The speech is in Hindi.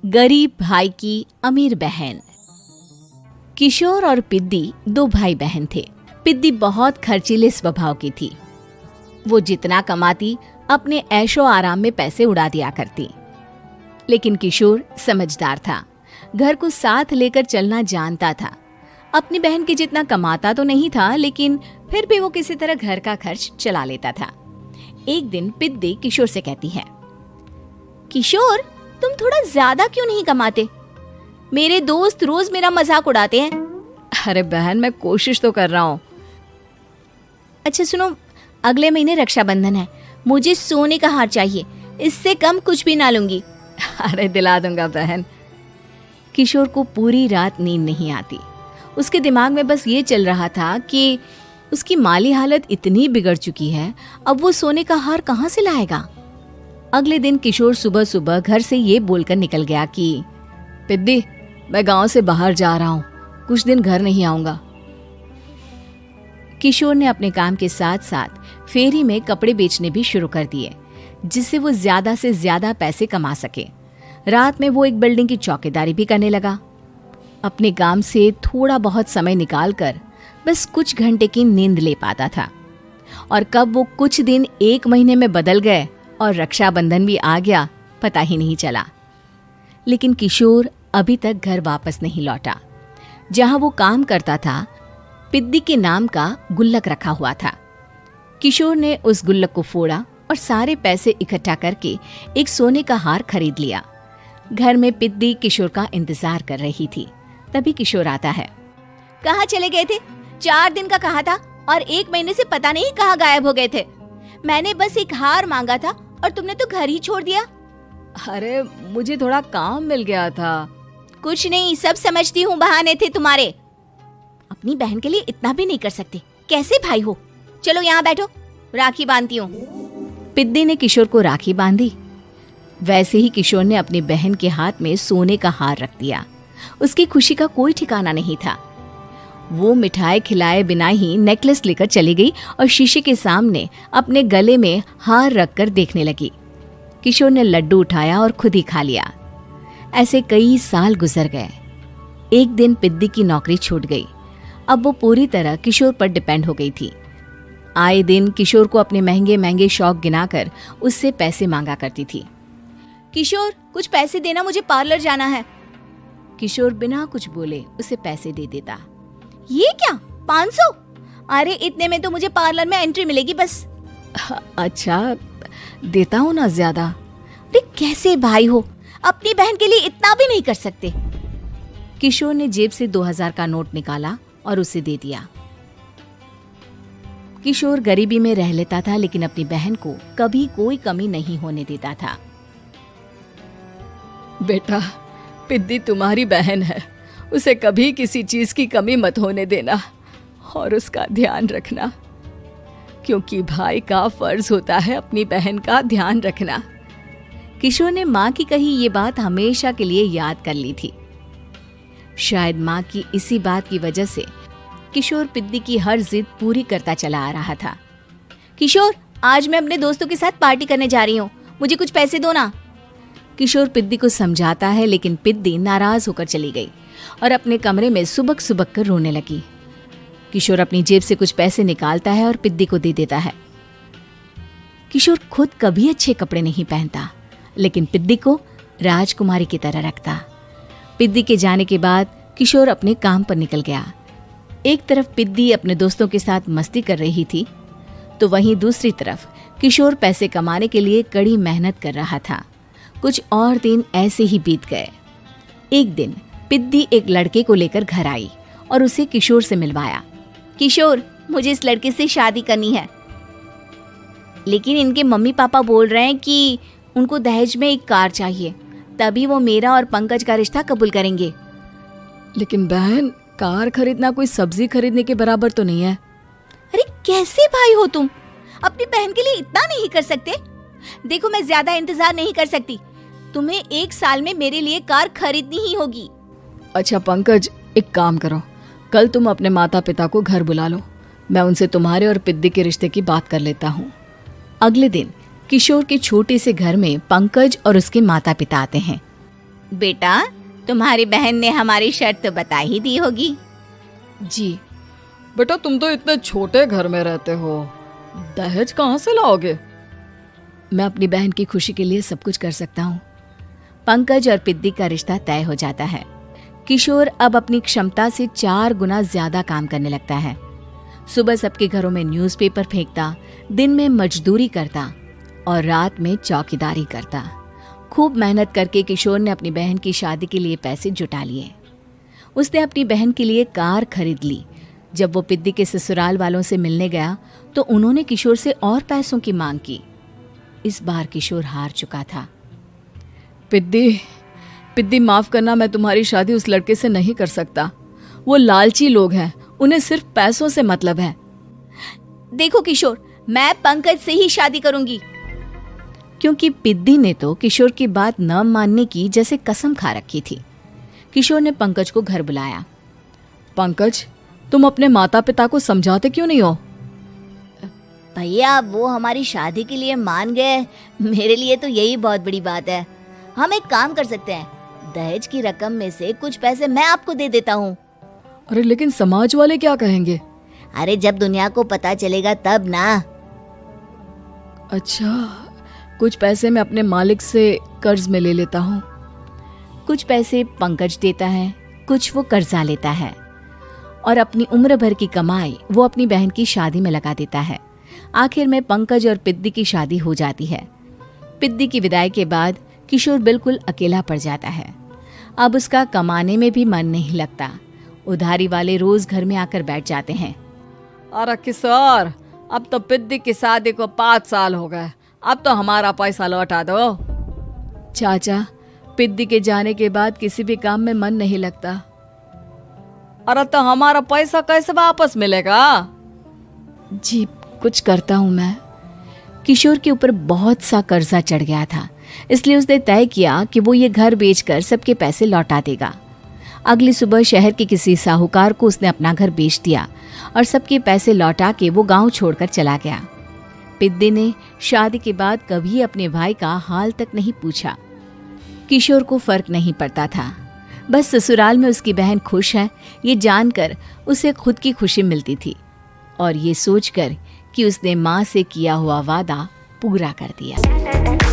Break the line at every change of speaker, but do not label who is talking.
गरीब भाई की अमीर बहन। किशोर और पिद्दी दो भाई बहन थे। पिद्दी बहुत खर्चीले स्वभाव की थी। वो जितना कमाती अपने ऐशो आराम में पैसे उड़ा दिया करती। लेकिन किशोर समझदार था, घर को साथ लेकर चलना जानता था। अपनी बहन के जितना कमाता तो नहीं था, लेकिन फिर भी वो किसी तरह घर का खर्च चला लेता था। एक दिन पिद्दी किशोर से कहती है, किशोर, तुम थोड़ा ज्यादा क्यों नहीं कमाते? मेरे दोस्त रोज मेरा मजाक उड़ाते हैं।
अरे बहन, मैं कोशिश तो कर रहा हूँ।
अच्छा सुनो, अगले महीने रक्षाबंधन है, मुझे सोने का हार चाहिए, इससे कम कुछ भी ना लूंगी।
अरे दिला दूंगा बहन।
किशोर को पूरी रात नींद नहीं आती। उसके दिमाग में बस ये चल रहा था कि उसकी माली हालत इतनी बिगड़ चुकी है, अब वो सोने का हार कहाँ से लाएगा। अगले दिन किशोर सुबह सुबह घर से ये बोलकर निकल गया कि
पिद्दी, मैं गांव से बाहर जा रहा हूँ, कुछ दिन घर नहीं आऊंगा।
किशोर ने अपने काम के साथ साथ फेरी में कपड़े बेचने भी शुरू कर दिए, जिससे वो ज्यादा से ज्यादा पैसे कमा सके। रात में वो एक बिल्डिंग की चौकीदारी भी करने लगा। अपने काम से थोड़ा बहुत समय निकालकर बस कुछ घंटे की नींद ले पाता था। और कब वो कुछ दिन एक महीने में बदल गए और रक्षाबंधन भी आ गया, पता ही नहीं चला। लेकिन किशोर अभी तक घर वापस नहीं लौटा। जहां वो काम करता था, पिद्दी के नाम का गुल्लक रखा हुआ था। किशोर ने उस गुल्लक को फोड़ा और सारे पैसे इकट्ठा करके एक सोने का हार खरीद लिया। घर में पिद्दी किशोर का इंतजार कर रही थी। तभी किशोर आता है। कहाँ चले गए थे? 4 दिन का कहा था और 1 महीने से पता नहीं कहाँ गायब हो गए थे। मैंने बस एक हार मांगा था और तुमने तो घर ही छोड़ दिया।
अरे मुझे थोड़ा काम मिल गया था।
कुछ नहीं, सब समझती हूँ, बहाने थे तुम्हारे। अपनी बहन के लिए इतना भी नहीं कर सकते, कैसे भाई हो? चलो यहाँ बैठो, राखी बांधती हूँ। पिद्दी ने किशोर को राखी बांधी। वैसे ही किशोर ने अपनी बहन के हाथ में सोने का हार रख दिया। उसकी खुशी का कोई ठिकाना नहीं था। वो मिठाई खिलाए बिना ही नेकलेस लेकर चली गई और शीशे के सामने अपने गले में हार रखकर देखने लगी। किशोर ने लड्डू उठाया और खुद ही खा लिया। ऐसे कई साल गुजर गए। एक दिन पिद्दी की नौकरी छूट गई। अब वो पूरी तरह किशोर पर डिपेंड हो गई थी। आए दिन किशोर को अपने महंगे महंगे शौक गिनाकर उससे पैसे मांगा करती थी। किशोर, कुछ पैसे देना, मुझे पार्लर जाना है। किशोर बिना कुछ बोले उसे पैसे दे देता। ये क्या, 500? अरे इतने में तो मुझे पार्लर में एंट्री मिलेगी बस।
अच्छा, देता हूँ ना ज्यादा।
अरे कैसे भाई हो, अपनी बहन के लिए इतना भी नहीं कर सकते। किशोर ने जेब से 2000 का नोट निकाला और उसे दे दिया। किशोर गरीबी में रह लेता था, लेकिन अपनी बहन को कभी कोई कमी नहीं होने देता था।
बेटा, पिद्दी तुम्हारी बहन है, उसे कभी किसी चीज की कमी मत होने देना और उसका ध्यान रखना, क्योंकि भाई का फर्ज होता है अपनी बहन का ध्यान रखना।
किशोर ने माँ की कही ये बात हमेशा के लिए याद कर ली थी। शायद माँ की इसी बात की वजह से किशोर पिद्दी की हर जिद पूरी करता चला आ रहा था। किशोर, आज मैं अपने दोस्तों के साथ पार्टी करने जा रही हूँ, मुझे कुछ पैसे दो ना। किशोर पिद्दी को समझाता है, लेकिन पिद्दी नाराज होकर चली गई और अपने कमरे में सुबक सुबक कर रोने लगी। किशोर अपनी जेब से कुछ पैसे निकालता है और पिद्दी को दे देता है। किशोर खुद कभी अच्छे कपड़े नहीं पहनता, लेकिन पिद्दी को राजकुमारी की तरह रखता। पिद्दी के जाने के बाद किशोर अपने काम पर निकल गया। एक तरफ पिद्दी अपने दोस्तों के साथ मस्ती कर रही थी, तो वहीं दूसरी तरफ किशोर पैसे कमाने के लिए कड़ी मेहनत कर रहा था। कुछ और दिन ऐसे ही बीत गए। एक दिन पिद्दी एक लड़के को लेकर घर आई और उसे किशोर से मिलवाया। किशोर, मुझे इस लड़के से शादी करनी है, लेकिन इनके मम्मी पापा बोल रहे हैं कि उनको दहेज में एक कार चाहिए, तभी वो मेरा और पंकज का रिश्ता कबूल करेंगे।
लेकिन बहन, कार खरीदना कोई सब्जी खरीदने के बराबर तो नहीं है।
अरे कैसे भाई हो तुम, अपनी बहन के लिए इतना नहीं कर सकते? देखो, मैं ज्यादा इंतजार नहीं कर सकती, तुम्हें 1 साल में मेरे लिए कार खरीदनी ही होगी।
अच्छा पंकज, एक काम करो, कल तुम अपने माता पिता को घर बुला लो, मैं उनसे तुम्हारे और पिद्दी के रिश्ते की बात कर लेता हूँ।
अगले दिन किशोर के छोटे से घर में पंकज और उसके माता पिता आते हैं। बेटा, तुम्हारी बहन ने हमारी शर्त तो बता ही दी होगी।
जी बेटा, तुम तो इतने छोटे घर में रहते हो, दहेज कहाँ से लाओगे? मैं अपनी बहन की खुशी के लिए सब कुछ कर सकता हूँ।
पंकज और पिद्दी का रिश्ता तय हो जाता है। किशोर अब अपनी क्षमता से 4 गुना ज्यादा काम करने लगता है। सुबह सबके घरों में न्यूज़पेपर फेंकता, दिन में मजदूरी करता और रात में चौकीदारी करता। खूब मेहनत करके किशोर ने अपनी बहन की शादी के लिए पैसे जुटा लिए। उसने अपनी बहन के लिए कार खरीद ली। जब वो पिद्दी के ससुराल वालों से मिलने गया तो उन्होंने किशोर से और पैसों की मांग की। इस बार किशोर हार चुका था।
पिद्दी माफ करना, मैं तुम्हारी शादी उस लड़के से नहीं कर सकता। वो लालची लोग हैं, उन्हें सिर्फ पैसों से मतलब है।
देखो किशोर, मैं पंकज से ही शादी करूंगी। क्योंकि पिद्दी ने तो किशोर की बात न मानने की जैसे कसम खा रखी थी। किशोर ने पंकज को घर बुलाया।
पंकज, तुम अपने माता पिता को समझाते क्यों नहीं हो?
भैया, वो हमारी शादी के लिए मान गए, मेरे लिए तो यही बहुत बड़ी बात है। हम एक काम कर सकते हैं, दहेज की रकम में से कुछ पैसे मैं आपको दे देता हूँ।
अरे लेकिन समाज वाले क्या कहेंगे?
अरे जब दुनिया को पता चलेगा तब ना।
अच्छा, कुछ पैसे मैं अपने मालिक से कर्ज में ले लेता हूँ।
कुछ पैसे पंकज देता है, कुछ वो कर्जा लेता है और अपनी उम्र भर की कमाई वो अपनी बहन की शादी में लगा देता है। आखिर में पंकज और पिद्दी की शादी हो जाती है। पिद्दी की विदाई के बाद किशोर बिल्कुल अकेला पड़ जाता है। अब उसका कमाने में भी मन नहीं लगता। उधारी वाले रोज घर में आकर बैठ जाते हैं।
अरे किशोर, अब तो पिद्दी की शादी को 5 साल हो गए, अब तो हमारा पैसा लौटा दो। चाचा, पिद्दी के जाने के बाद किसी भी काम में मन नहीं लगता। अरे तो हमारा पैसा कैसे वापस मिलेगा?
जी, कुछ करता हूँ मैं। किशोर के ऊपर बहुत सा कर्जा चढ़ गया था, इसलिए उसने तय किया कि वो ये घर बेचकर सबके पैसे लौटा देगा। अगली सुबह शहर के किसी साहूकार को उसने अपना घर बेच दिया और सबके पैसे लौटा के वो गांव छोड़कर चला गया। पिद्दी ने शादी के बाद कभी अपने भाई का हाल तक नहीं पूछा। किशोर को फर्क नहीं पड़ता था, बस ससुराल में उसकी बहन खुश है ये जानकर उसे खुद की खुशी मिलती थी और ये सोचकर कि उसने माँ से किया हुआ वादा पूरा कर दिया।